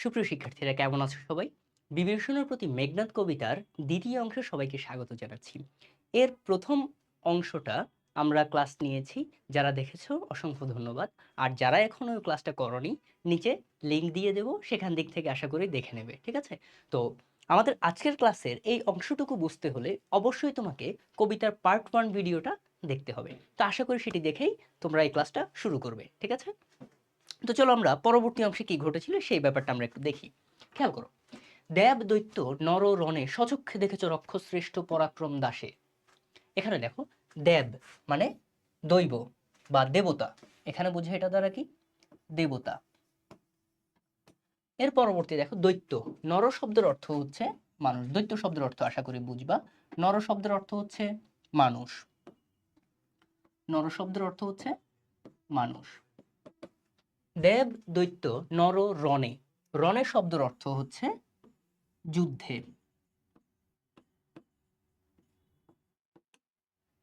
সুপ্রিয় শিক্ষার্থীরা কেমন আছো সবাই? বিভীষণের প্রতি মেঘনাদ কবিতার দ্বিতীয় অংশে সবাইকে স্বাগত জানাচ্ছি। এর প্রথম অংশটা আমরা ক্লাস নিয়েছি। যারা দেখেছো অসংখ্য ধন্যবাদ। আর যারা এখনো ওই ক্লাসটা করোনি, নিচে লিংক দিয়ে দেবো, সেখান দিক থেকে আশা করি দেখে নেবে। ঠিক আছে? তো আমাদের আজকের ক্লাসের এই অংশটুকু বুঝতে হলে অবশ্যই তোমাকে কবিতার পার্ট 1 ভিডিওটা দেখতে হবে। তো আশা করি সেটি দেখেই তোমরা এই ক্লাসটা শুরু করবে। ঠিক আছে? তো চলো আমরা পরবর্তী অংশে কি ঘটেছিল সেই ব্যাপারটা আমরা একটু দেখি। খেয়াল করো। দেব দৈত্য নর রণে স্বচক্ষে দেখেছ রক্ষশ্রেষ্ঠ পরাক্রম দাসে। এখানে দেখো, দেব মানে দৈব বা দেবতা। এখানে বুঝে এটা দ্বারা কি? দেবতা। এর পরবর্তী দেখো দৈত্য। নর শব্দের অর্থ হচ্ছে মানুষ। দৈত্য শব্দের অর্থ আশা করি বুঝবা। নর শব্দের অর্থ হচ্ছে মানুষ। নর শব্দের অর্থ হচ্ছে মানুষ। দেব দৈত্য নর রণে। রণে শব্দের অর্থ হচ্ছে যুদ্ধে।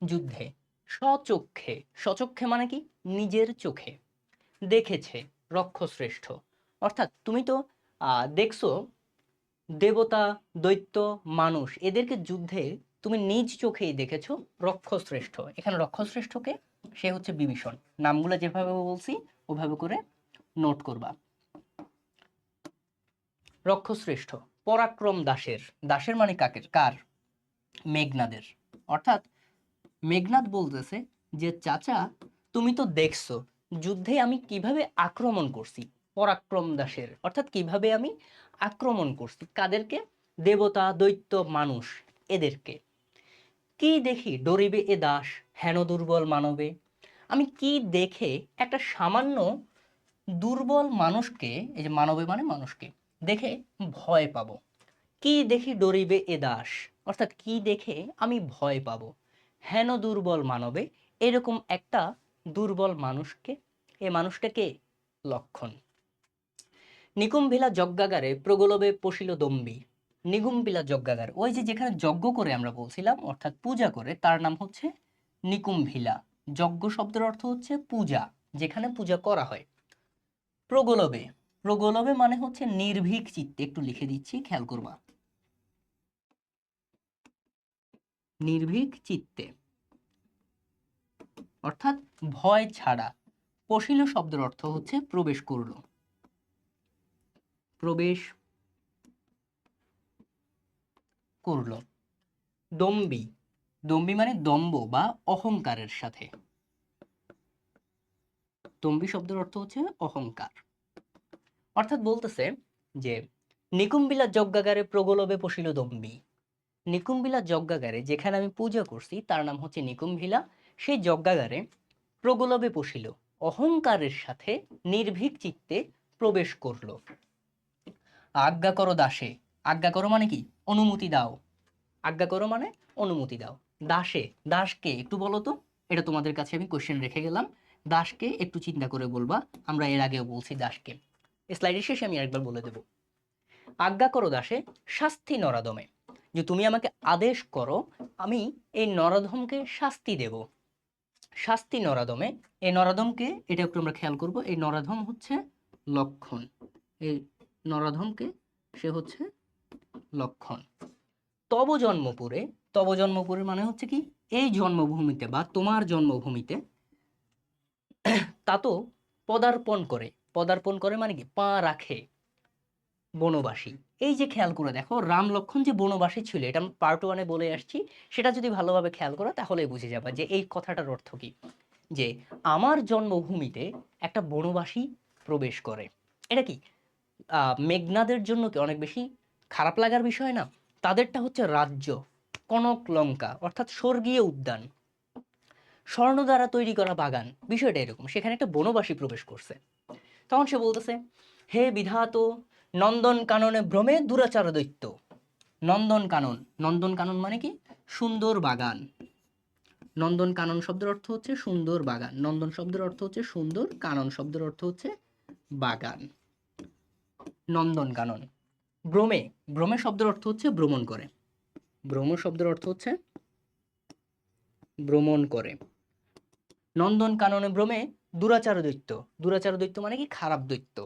যুদ্ধে। স্বচক্ষে। স্বচক্ষে মানে কি? নিজের চোখে দেখেছে রক্ষশ্রেষ্ঠ। অর্থাৎ তুমি তো দেখছো দেবতা, দৈত্য, মানুষ এদেরকে যুদ্ধে তুমি নিজ চোখেই দেখেছো রক্ষশ্রেষ্ঠ। এখানে রক্ষশ্রেষ্ঠকে সে হচ্ছে বিভীষণ। নামগুলো যেভাবে বলছি ওভাবে করে নোট করবা। রক্ষশ্রেষ্ঠ পরাক্রম দাসের। দাসের মানে কাকের? কার? মেঘনাদের। অর্থাৎ মেঘনাদ বলতেছে যে চাচা, তুমি তো দেখছো যুদ্ধে আমি কিভাবে আক্রমণ করছি। পরাক্রম দাসের অর্থাৎ কিভাবে আমি আক্রমণ করছি কাদেরকে? দেবতা, দৈত্য, মানুষ এদেরকে। কি দেখি ডরিবে এ দাস হেন দুর্বল মানবে। আমি কি দেখে একটা সামান্য দুর্বল মানুষকে, এই যে মানবে মানে মানুষকে, দেখে ভয় পাবো। কি দেখি ডরিবে এ দাস, অর্থাৎ কি দেখে আমি ভয় পাবো। হেন দুর্বল মানবে, এরকম একটা দুর্বল মানুষকে। এ মানুষটা কে? লক্ষণ। নিকুম্ভিলা যজ্ঞাগারে প্রগলবে পশিল দম্বি। নিকুম্ভিলা যজ্ঞাগার, ওই যে যেখানে যজ্ঞ করে আমরা বলছিলাম, অর্থাৎ পূজা করে, তার নাম হচ্ছে নিকুম্ভিলা। যজ্ঞ শব্দের অর্থ হচ্ছে পূজা, যেখানে পূজা করা হয়। প্রগলবে। প্রগলবে মানে হচ্ছে নির্ভীক চিত্তে। একটু লিখে দিচ্ছি, খেয়াল করবা। নির্ভীক চিত্তে অর্থাৎ ভয় ছাড়া। পশিল শব্দের অর্থ হচ্ছে প্রবেশ করলো। প্রবেশ করলো। দম্বি। দম্বি মানে দম্ভ বা অহংকারের সাথে। দম্বি শব্দের অর্থ হচ্ছে অহংকার। অর্থাৎ বলতেছে যে নিকুম্বিলা যজ্ঞাগারে প্রগলবে পশিল দম্বি। নিকুম্বিলা যজ্ঞাগারে যেখানে আমি পূজা করছি তার নাম হচ্ছে নিকুম্ভিলা। সেই যজ্ঞাগারে প্রগলবে পশিল, অহংকারের সাথে নির্ভীক চিত্তে প্রবেশ করলো। আজ্ঞা করো দাসে। আজ্ঞা করো মানে কি? অনুমতি দাও। আজ্ঞা করো মানে অনুমতি দাও। দাসে, দাসকে একটু বলো তো। এটা তোমাদের কাছে আমি কোশ্চেন রেখে গেলাম। দাসকে একটু চিন্তা করে বলবা। আমরা এর আগেও বলছি দাসকে। স্লাইডের শেষে আমি আরেকবার বলে দেব। আজ্ঞা করো দাসে শাস্তি নরাদমে। যে তুমি আমাকে আদেশ করো, আমি এই নরাধমকে শাস্তি দেব। শাস্তি নরাদমে। এই নরাধমকে, এটা একটু আমরা খেয়াল করব, এই নরাধম হচ্ছে লক্ষণ। এই নরাধমকে সে হচ্ছে লক্ষণ। তব জন্মপুরে। তব জন্মপুরে মানে হচ্ছে কি? এই জন্মভূমিতে বা তোমার জন্মভূমিতে তা তো পদার্পণ করে। পদার্পণ করে মানে কি? পা রাখে বনবাসী। এই যে খেয়াল করে দেখো, রাম লক্ষণ যে বনবাসী ছিল, এটা আমি পার্ট 1-এ বলে আসছি। সেটা যদি ভালোভাবে খেয়াল করো তাহলেই বুঝে যাবে যে এই কথাটার অর্থ কি। যে আমার জন্মভূমিতে একটা বনবাসী প্রবেশ করে। এটা কি মেঘনাদের জন্য কি অনেক বেশি খারাপ লাগার বিষয় না? তাদেরটা হচ্ছে রাজ্য, কনক লঙ্কা, অর্থাৎ স্বর্গীয় উদ্যান, স্বর্ণ দ্বারা তৈরি করা বাগান। বিষয়টা এরকম, সেখানে একটা বনবাসী প্রবেশ করছে। তখন সে বলতেছে, হে বিধাত নন্দন কাননে ভ্রমে দুরাচার দৈত্য। নন্দন কানন। নন্দন কানন মানে কি? সুন্দর বাগান। নন্দন কানন শব্দের অর্থ হচ্ছে সুন্দর বাগান। নন্দন শব্দের অর্থ হচ্ছে সুন্দর, কানন শব্দের অর্থ হচ্ছে বাগান। নন্দন কানন। ভ্রমে। ভ্রমে শব্দের অর্থ হচ্ছে ভ্রমণ করে। ভ্রম শব্দের অর্থ হচ্ছে ভ্রমণ করে। নন্দন কাননে ভ্রমে দুরাচার দৈত্য। দুরাচার দৈত্য মানে কি? খারাপ দৈত্য।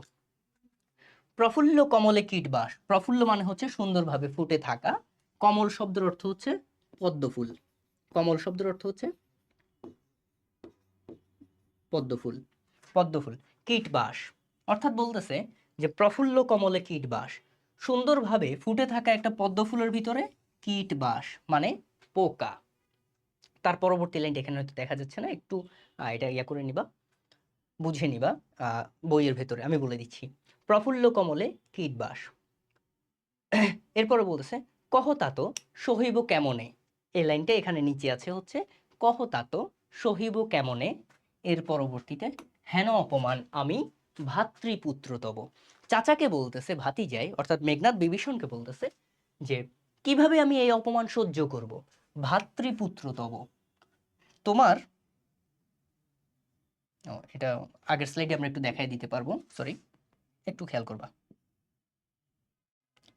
প্রফুল্ল কমলে কীট বাস। প্রফুল্ল মানে হচ্ছে সুন্দরভাবে ফুটে থাকা, কমল শব্দের অর্থ হচ্ছে পদ্মফুল, কমল শব্দের অর্থ হচ্ছে পদ্মফুল, পদ্মফুল। কীটবাস অর্থাৎ বলতেছে যে প্রফুল্ল কমলে কীটবাস, সুন্দরভাবে ফুটে থাকা একটা পদ্মফুলের ভিতরে কীটবাস মানে পোকা। তার পরবর্তী লাইনটা এখানে হয়তো দেখা যাচ্ছে না, একটু এটা ইয়া করে নিবা, বুঝে নিবা বইয়ের ভেতরে আমি বলে দিচ্ছি। প্রফুল্ল কমলে কীটবাস। এরপরে বলতেছে কহতাত সহিব কেমনে, এই লাইনটা এখানে নিচে আছে হচ্ছে কহতাত সহিব কেমনে। এর পরবর্তীতে হেন অপমান আমি ভাতৃপুত্র তব, চাচাকে বলতেছে ভাতিজাই অর্থাৎ মেঘনাদ বিভীষণকে বলতেছে যে কিভাবে আমি এই অপমান সহ্য করব, ভাতৃপুত্র তব তোমার। এটা আগের স্লাইডে আমরা একটু দেখাই দিতে পারবো, সরি একটু খেয়াল করবা।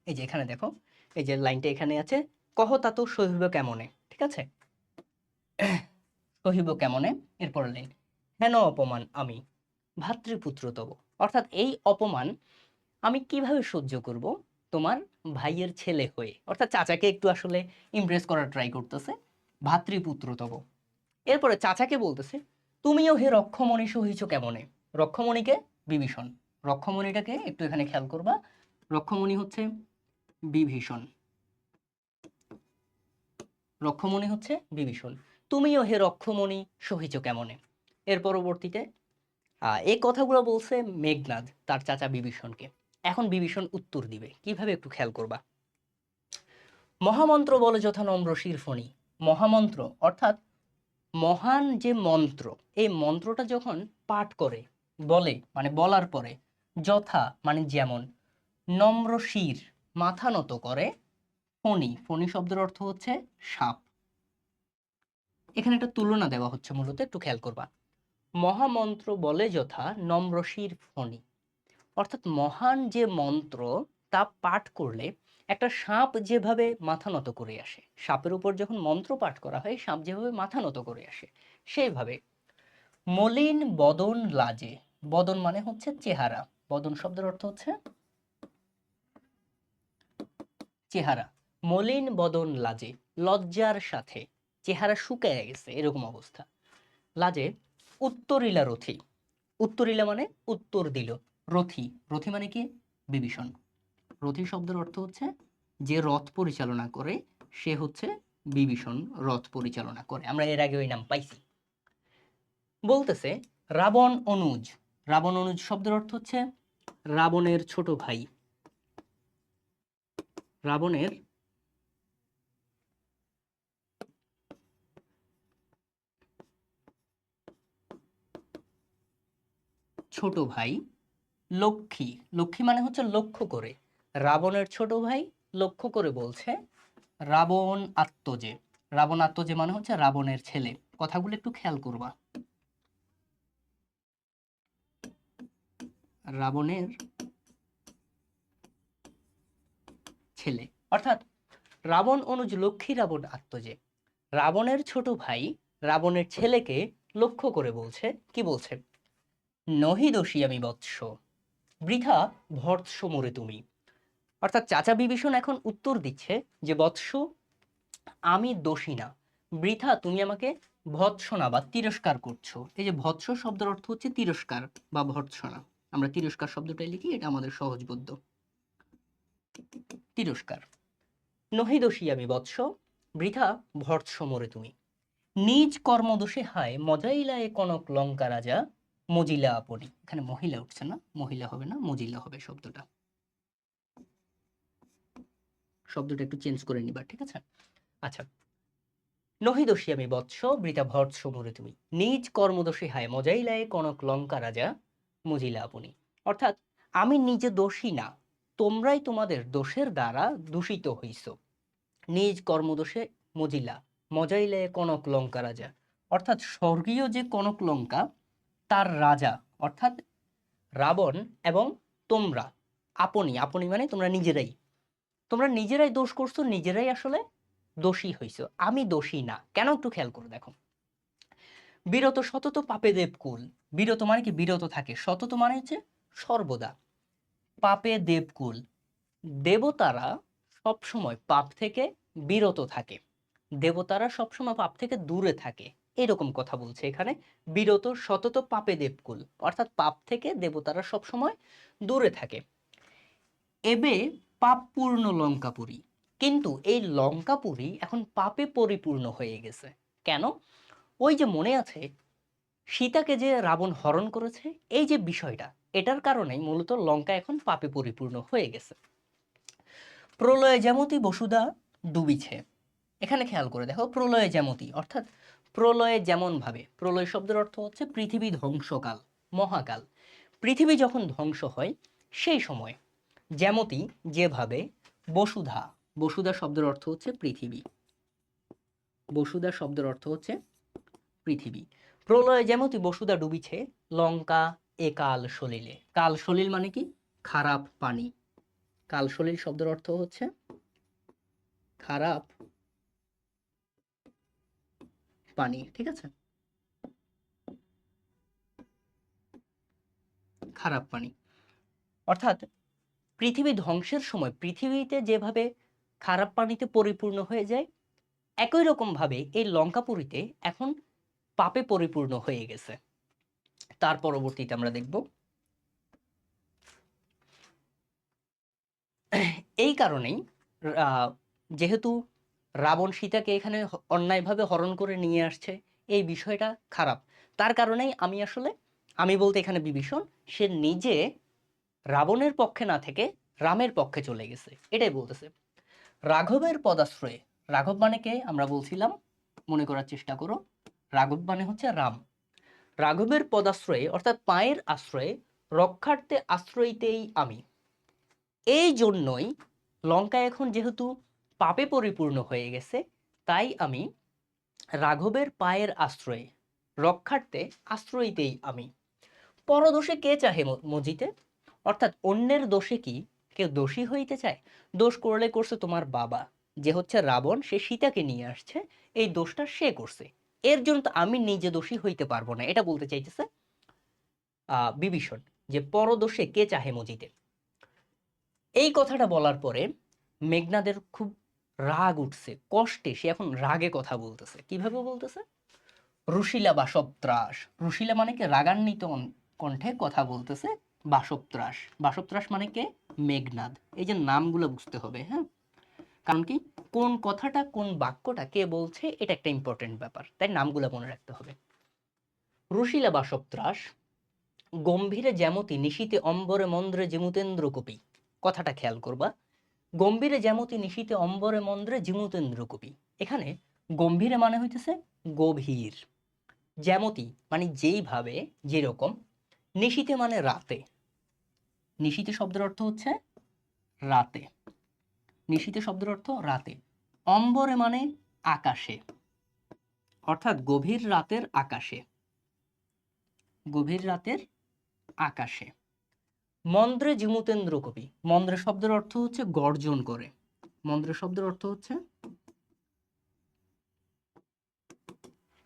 এই যে এখানে দেখো, এই যে লাইনটা এখানে আছে, কহতা তো সহিব কেমনে, ঠিক আছে, সহিব কেমনে। এরপর লাইন হেন অপমান আমি ভাতৃপুত্র তব, অর্থাৎ এই অপমান আমি কিভাবে সহ্য করব তোমার ভাইয়ের ছেলে হয়ে, অর্থাৎ চাচাকে একটু আসলে ইমপ্রেস করার ট্রাই করতেছে, ভাতৃপুত্র তব। এরপরে চাচাকে বলতেছে তুমিও হে রক্ষমণি সহিছ কেমনে, রক্ষমণিকে বিভীষণ, রক্ষমণিটাকে একটু এখানে খেয়াল করবা, রক্ষমণি হচ্ছে বিভীষণ, রক্ষমণি হচ্ছে বিভীষণ, তুমিও হে রক্ষমণি সহিছ কেমনে। এর পরবর্তীতে এই কথাগুলো বলছে মেঘনাদ তার চাচা বিভীষণকে। এখন বিভীষণ উত্তর দিবে কিভাবে একটু খেয়াল করবা। মহামন্ত্র বলে যথা নম্র শিরফণি, মহামন্ত্র অর্থাৎ মহান যে মন্ত্র, এই মন্ত্রটা যখন পাঠ করে, বলে মানে বলার পরে, যথা মানে যেমন, নম্র শির মাথা নত করে, ফণি, ফণি শব্দের অর্থ হচ্ছে সাপ। এখানে একটা তুলনা দেওয়া হচ্ছে মূলত, একটু খেয়াল করবা। মহামন্ত্র বলে যথা নম্রশির ফণি, অর্থাৎ মহান যে মন্ত্র তা পাঠ করলে একটা সাপ যেভাবে মাথা নত করে আসে, সাপের উপর যখন মন্ত্র পাঠ করা হয় সাপ যেভাবে মাথা নত করে আসে সেইভাবে মলিন বদন লাজে, বদন মানে হচ্ছে চেহারা, বদন শব্দের অর্থ হচ্ছে চেহারা, মলিন বদন লাজে লজ্জার সাথে চেহারা শুকায় গেছে এরকম অবস্থা, লাজে উত্তরিলা রথি, উত্তরিলা মানে উত্তর দিল, রথি, রথি মানে কি বিভীষণ, রথি শব্দের অর্থ হচ্ছে যে রথ পরিচালনা করে সে হচ্ছে বিভীষণ, রথ পরিচালনা করে, আমরা এর আগে ওই নাম পাইছি। বলতেছে রাবণ অনুজ, রাবণ অনুজ শব্দের অর্থ হচ্ছে রাবণের ছোট ভাই, রাবণের ছোট ভাই লক্ষ্মী, লক্ষ্মী মানে হচ্ছে লক্ষ্য করে, রাবণের ছোট ভাই লক্ষ্য করে বলছে রাবণ আত্মজে, রাবণ আত্মজে মানে হচ্ছে রাবণের ছেলে, কথাগুলো একটু খেয়াল করবা। রাবণের ছেলে অর্থাৎ রাবণ অনুজ লক্ষ্মী রাবণ আত্মজে, রাবণের ছোট ভাই রাবণের ছেলেকে লক্ষ্য করে বলছে, কি বলছে, নহি দোষী আমি বৎস, বৃথা ভর্ৎস মোরে তুমি, অর্থাৎ চাচা বিভীষণ এখন উত্তর দিচ্ছে যে বৎস আমি দোষী না, বৃথা তুমি আমাকে ভৎসনা বা তিরস্কার করছো। এই যে ভৎস শব্দের অর্থ হচ্ছে তিরস্কার বা ভর্ৎসনা, আমরা তিরস্কার শব্দটাই লিখি, এটা আমাদের সহজবোধ্য, তিরস্কার। নহি দোষী আমি বৎস, বৃথা ভর্ৎস মোরে তুমি, নিজ কর্মদোষে হায় মজাইলায় কনক লঙ্কা রাজা, মজিলা আপনি, এখানে মহিলা উঠছে না, মহিলা হবে না মজিলা হবে শব্দটা, শব্দটা একটু চেঞ্জ করে নিবা, ঠিক আছে। আচ্ছা, নহি দোষী আমি বৎস, বৃথা ভর্ৎস মোরে তুমি, নিজ কর্মদোষে হায় মজাইলায় কনক লঙ্কা রাজা, মজিলা আপনি, অর্থাৎ আমি নিজে দোষী না, তোমরাই তোমাদের দোষের দ্বারা দূষিত হইছ, নিজ কর্মদোষে মজিলা, মজাইলে কনক লঙ্কা রাজা, অর্থাৎ স্বর্গীয় যে কনক লঙ্কা তার রাজা অর্থাৎ রাবণ এবং তোমরা, আপনি, আপনি মানে তোমরা নিজেরাই, তোমরা নিজেরাই দোষ করছো, নিজেরাই আসলে দোষী হইছো, আমি দোষী না। কেন একটু খেয়াল করে দেখো, বিরত সতত পাপে দেবকুল, বিরত মানে কি বিরত থাকে, সতত মানে হচ্ছে সর্বদা, পাপে দেবকুল, দেবতারা সবসময় পাপ থেকে বিরত থাকে, দেবতারা সবসময় পাপ থেকে দূরে থাকে, এরকম কথা বলছে এখানে। বিরত সতত পাপে দেবকুল, অর্থাৎ পাপ থেকে দেবতারা সবসময় দূরে থাকে। এবে পাপপূর্ণ লঙ্কাপুরী, কিন্তু এই লঙ্কাপুরী এখন পাপে পরিপূর্ণ হয়ে গেছে। কেন? ওই যে মনে আছে সীতাকে যে রাবণ হরণ করেছে, এই যে বিষয়টা, এটার কারণেই মূলত লঙ্কা এখন পাপে পরিপূর্ণ হয়ে গেছে। প্রলয়ে যেমতি বসুধা ডুবিছে, এখানে খেয়াল করে দেখো, প্রলয়ে যেমতি অর্থাৎ প্রলয়ে যেমন ভাবে, প্রলয় শব্দের অর্থ হচ্ছে পৃথিবী ধ্বংসকাল, মহাকাল। পৃথিবী যখন ধ্বংস হয় সেই সময় যেমতি যেভাবে, বসুধা, বসুধা শব্দের অর্থ হচ্ছে পৃথিবী, বসুধা শব্দের অর্থ হচ্ছে পৃথিবী। প্রলয়ে যেমতি বসুধা ডুবিছে, লঙ্কা এ কাল সলিলে, কাল সলিল মানে কি? খারাপ পানি। কাল সলিল শব্দের অর্থ হচ্ছে খারাপ পানি, ঠিক আছে, খারাপ পানি। অর্থাৎ পৃথিবী ধ্বংসের সময় পৃথিবীতে যেভাবে খারাপ পানিতে পরিপূর্ণ হয়ে যায়, একই রকম ভাবে এই লঙ্কাপুরীতে এখন পাপে পরিপূর্ণ হয়ে গেছে। তার পরবর্তীতে আমরা দেখব, এই কারণেই যেহেতু রাবণ সীতাকে এখানে অন্যায়ভাবে হরণ করে নিয়ে আসছে, এই বিষয়টা খারাপ, তার কারণেই আমি বলতে এখানে বিভীষণ, সে নিজে রাবণের পক্ষে না থেকে রামের পক্ষে চলে গেছে, এটাই বলতেছে। রাঘবের পদাশ্রয়ে, রাঘব মানে কে আমরা বলছিলাম, মনে করার চেষ্টা করো, রাঘব মানে হচ্ছে রাম। রাঘবের পদাশ্রয়ে অর্থাৎ পায়ের আশ্রয়ে, রক্ষার্থে আশ্রয়িতেই আমি, এই জন্যই লঙ্কা এখন যেহেতু পাপে পরিপূর্ণ হয়ে গেছে, তাই আমি রাঘবের পায়ের আশ্রয়ে, রক্ষার্থে আশ্রয়িতেই আমি। পরদোষে কে চাহে মজিতে, অর্থাৎ অন্যের দোষে কি কেউ দোষী হইতে চায়? দোষ করলে করছে তোমার বাবা, যে হচ্ছে রাবণ, সে সীতাকে নিয়ে আসছে, এই দোষটা সে করছে, এর জন্য তো আমি নিজে দোষী হইতে পারবো না, এটা বলতে চাইতেছে বিভীষণ, যে পরদোষে কে চাহে মজিতে। এই কথাটা বলার পরে মেঘনাদের খুব রাগ উঠছে, কষ্টে সে এখন রাগে কথা বলতেছে। কিভাবে বলতেছে? রুশিলা বাসবত্রাস, রুশিলা মানে কি? রাগান্বিত কণ্ঠে কথা বলতেছে। বাসবত্রাস, বাসবত্রাস মানে কে? মেঘনাদ। এই যে নামগুলো বুঝতে হবে, হ্যাঁ, কারণ কি কোন কথাটা কোন বাক্যটা কে বলছে এটা একটা ইম্পর্টেন্ট ব্যাপার, তাই নামগুলো মনে রাখতে হবে। রুশিলা বাসবত্রাস, গম্ভীরে যেমতি নিশীতে অম্বরে মন্দ্রে জিমুতেন্দ্র কপি, কথাটা খেয়াল করবা, গম্ভীরে যেমতি নিশীতে অম্বরে মন্দ্রে জিমুতেন্দ্র কপি। এখানে গম্ভীরে মানে হইতেছে গভীর, যেমতি মানে যেইভাবে, যেরকম, নিশীতে মানে রাতে, নিশীতে শব্দের অর্থ হচ্ছে রাতে, নিশীতে শব্দের অর্থ রাতে, অম্বরে মানে আকাশে, অর্থাৎ গভীর রাতের আকাশে, গভীর রাতের আকাশে। মন্দ্রে জিমুতেন্দ্র কবি, মন্দ্রে শব্দের অর্থ হচ্ছে গর্জন করে, মন্দ্রে শব্দের অর্থ হচ্ছে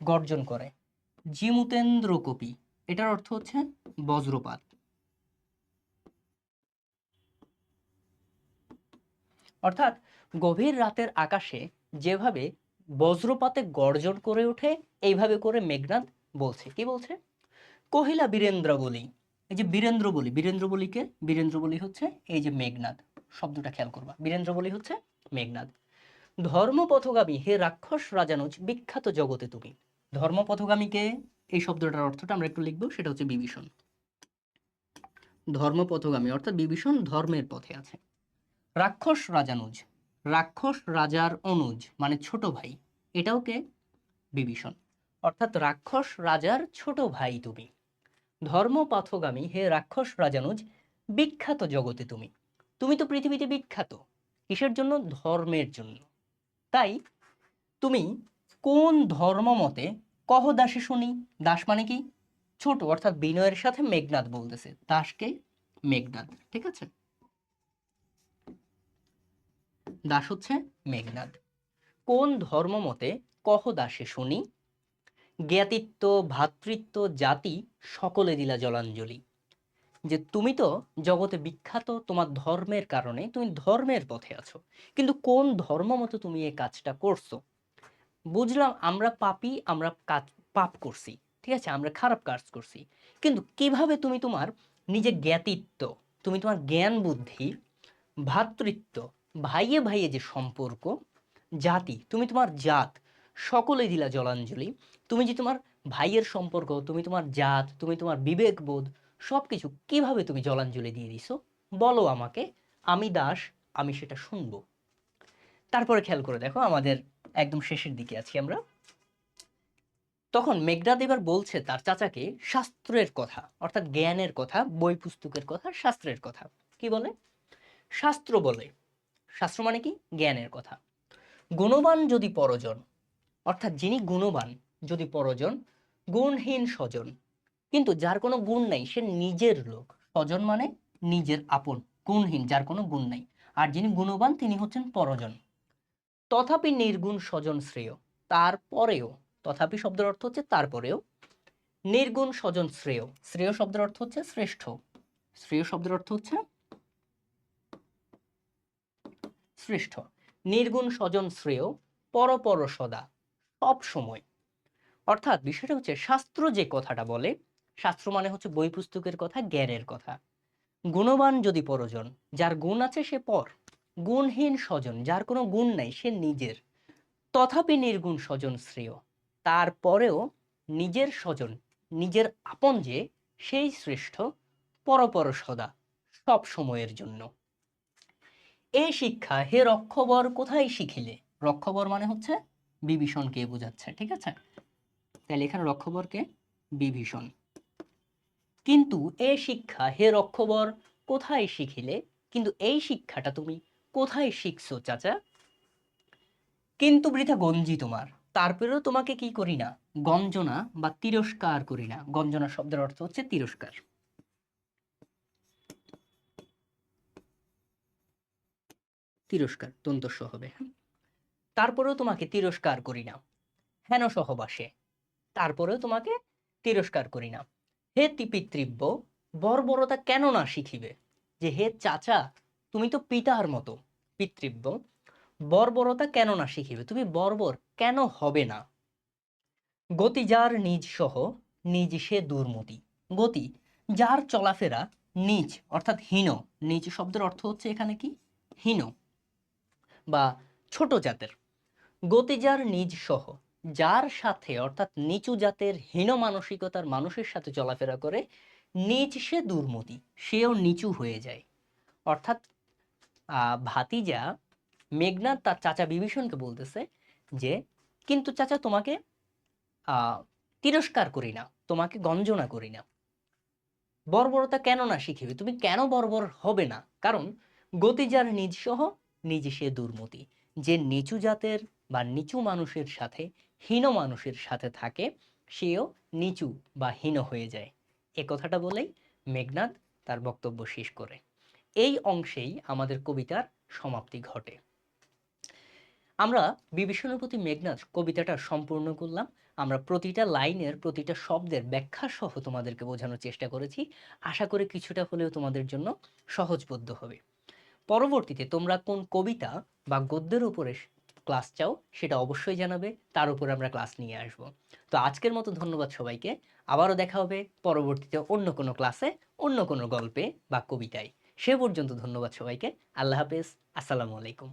গর্জন করে। জিমুতেন্দ্র কপি, এটার অর্থ হচ্ছে বজ্রপাত। অর্থাৎ গভীর রাতের আকাশে যেভাবে বজ্রপাতে গর্জন করে ওঠে, এইভাবে করে মেঘনাদ বলছে। কি বলছে? কহিলা বীরেন্দ্র বলি, এই যে বীরেন্দ্র বলি, বীরেন্দ্র বলিকে, বীরেন্দ্র বলি হচ্ছে এই যে মেঘনাদ, শব্দটা খেয়াল করবা, বীরেন্দ্র বলি হচ্ছে মেঘনাদ। ধর্মপথগামী হে রাক্ষস রাজানুজ, বিখ্যাত জগতে তুমি। ধর্মপথগামীকে, এই শব্দটার অর্থটা আমরা একটু লিখবো, সেটা হচ্ছে বিভীষণ। ধর্মপথগামী অর্থাৎ বিভীষণ ধর্মের পথে আছে। রাক্ষস রাজানুজ, রাক্ষস রাজার অনুজ মানে ছোট ভাই, এটাও কে? বিভীষণ, অর্থাৎ রাক্ষস রাজার ছোট ভাই তুমি। ধর্মপথগামী হে রাক্ষস রাজানুজ, বিখ্যাত জগতে তুমি, তুমি তো পৃথিবীতে বিখ্যাত, কিসের জন্য? ধর্মের জন্য। তাই তুমি কোন ধর্ম মতে কহ দাসে শুনি, দাস মানে কি? ছোট, অর্থাৎ বিনয়ের সাথে মেঘনাদ বলতেছে, দাসকে মেঘনাদ, ঠিক আছে, দাস হচ্ছে মেঘনাদ। কোন ধর্ম মতে কহ দাসে শুনি, জ্ঞাতিত্ব ভ্রাতৃত্ব জাতি সকলে দিলা জলাঞ্জলি। যে তুমি তো জগতে বিখ্যাত তোমার ধর্মের কারণে, তুমি ধর্মের পথে আছো, কিন্তু কোন ধর্ম মতো তুমি এই কাজটা করছো? বুঝলাম আমরা পাপী, আমরা কাজ পাপ করছি, ঠিক আছে, আমরা খারাপ কাজ করছি, কিন্তু কিভাবে তুমি তোমার নিজের জ্ঞাতিত্ব, তুমি তোমার জ্ঞান বুদ্ধি, ভ্রাতৃত্ব, ভাইয়ে ভাইয়ে যে সম্পর্ক, জাতি, তুমি তোমার জাত, সকলে দিলা জলাঞ্জলি, তুমি যে তোমার ভাইয়ের সম্পর্ক, তুমি তোমার জাত, তুমি তোমার বিবেকবোধ, সবকিছু কিভাবে তুমি জলাঞ্জলি দিয়ে দিছো, বলো আমাকে, আমি দাস, আমি সেটা শুনবো। তারপরে খেয়াল করে দেখো, আমাদের একদম শেষের দিকে আছি আমরা। তখন মেঘনাদ এবার বলছে তার চাচাকে শাস্ত্রের কথা, অর্থাৎ জ্ঞানের কথা, বই পুস্তকের কথা, শাস্ত্রের কথা। কি বলে? শাস্ত্র বলে, শাস্ত্র মানে কি? জ্ঞানের কথা। গুণবান যদি পরজন, অর্থাৎ যিনি গুণবান যদি পরজন, গুণহীন স্বজন, কিন্তু যার কোনো গুণ নাই সে নিজের লোক, স্বজন মানে নিজের আপন, গুণহীন যার কোনো গুণ নাই, আর যিনি গুণবান তিনি হচ্ছেন পরজন। তথাপি নির্গুণ স্বজন শ্রেয়, তারপরেও, তথাপি শব্দের অর্থ হচ্ছে তারপরেও, নির্গুণ স্বজন শ্রেয়, শ্রেয় শব্দের অর্থ হচ্ছে শ্রেষ্ঠ, শ্রেয় শব্দের অর্থ হচ্ছে শ্রেষ্ঠ, নির্গুণ স্বজন শ্রেয়, পরপর সদা, সব সময়। অর্থাৎ বিষয়টা হচ্ছে শাস্ত্র যে কথাটা বলে, শাস্ত্র মানে হচ্ছে বই পুস্তকের কথা, জ্ঞানের কথা। গুণবান যদি পরজন, যার গুণ আছে সে পর, গুণহীন স্বজন, যার কোনো গুণ নাই সে নিজের, তথাপি নির্গুণ স্বজন শ্রেয়, তারপরেও নিজের স্বজন, নিজের আপন যে, সেই শ্রেষ্ঠ, পরপর সদা, সব সময়ের জন্য। এই শিক্ষা হে রক্ষবর কোথায় শিখিলে? রক্ষবর মানে হচ্ছে বিভীষণকে বোঝাচ্ছে, ঠিক আছে, তাহলে এখানে রক্ষবরকে বিভীষণ। কিন্তু এ শিক্ষা হে রক্ষবর কোথায় শিখিলে? কিন্তু এই শিক্ষাটা তুমি কোথায় শিখছো চাচা? কিন্তু বৃথা গঞ্জি তোমার, তারপরেও তোমাকে কি করি না, গঞ্জনা বা তিরস্কার করি না। গঞ্জনা শব্দের অর্থ হচ্ছে তিরস্কার, তিরস্কার দন্তস্ব হবে, হ্যাঁ? তারপরেও তোমাকে তিরস্কার করি না হেন সহবাসে, তারপরেও তোমাকে তিরস্কার করি না। হে পিতৃব্য, বর্বরতা কেন না শিখিবে? যে হে চাচা, তুমি তো পিতার মতো, পিতৃব্য, বর্বরতা কেন না শিখিবে, তুমি বর্বর কেন হবে না? গতি যার নিজ সহ, নিজ সে দুর্মতি। গতি, যার চলাফেরা নিজ অর্থাৎ হীন, নিজ শব্দের অর্থ হচ্ছে এখানে কি, হীন বা ছোট জাতের। গতি যার নিজ সহ, যার সাথে অর্থাৎ নিচু জাতের হীন মানসিকতার মানুষের সাথে চলাফেরা করে, নিজ সে দুর্মতি, সেও নিচু হয়ে যায়। অর্থাৎ ভাতিজা মেঘনাদ তার চাচা বিভীষণকে বলতেছে যে, কিন্তু চাচা তোমাকে আহ তিরস্কার করি না, তোমাকে গঞ্জনা করি না, বর্বরতা কেন না শিখিবে, তুমি কেন বর্বর হবে না? কারণ গতি যার নিজ সহ, নিজ সে দুর্মতি, যে নিচু জাতের বা নিচু মানুষের সাথে, হীন মানুষের সাথে থাকে, সেও নিচু বা হীন হয়ে যায়। এ কথাটা বলেই মেঘনাদ তার বক্তব্য শেষ করে। এই অংশেই আমাদের কবিতার সমাপ্তি ঘটে। আমরা বিভীষণের প্রতি মেঘনাদ কবিতাটা সম্পূর্ণ করলাম। আমরা প্রতিটা লাইনের, প্রতিটা শব্দের ব্যাখ্যা সহ তোমাদেরকে বোঝানোর চেষ্টা করেছি। আশা করি কিছুটা হলেও তোমাদের জন্য সহজবোধ্য হবে। পরবর্তীতে তোমরা কোন কবিতা বা গদ্যের উপরে ক্লাস চাও সেটা অবশ্যই জানাবে, তার উপর আমরা ক্লাস নিয়ে আসব। তো আজকের মতো ধন্যবাদ সবাইকে। আবারও দেখা হবে পরবর্তীতে অন্য কোনো ক্লাসে, অন্য কোনো গল্পে বা কবিতায়। সে পর্যন্ত ধন্যবাদ সবাইকে। আল্লাহ হাফেজ। আসসালামু আলাইকুম।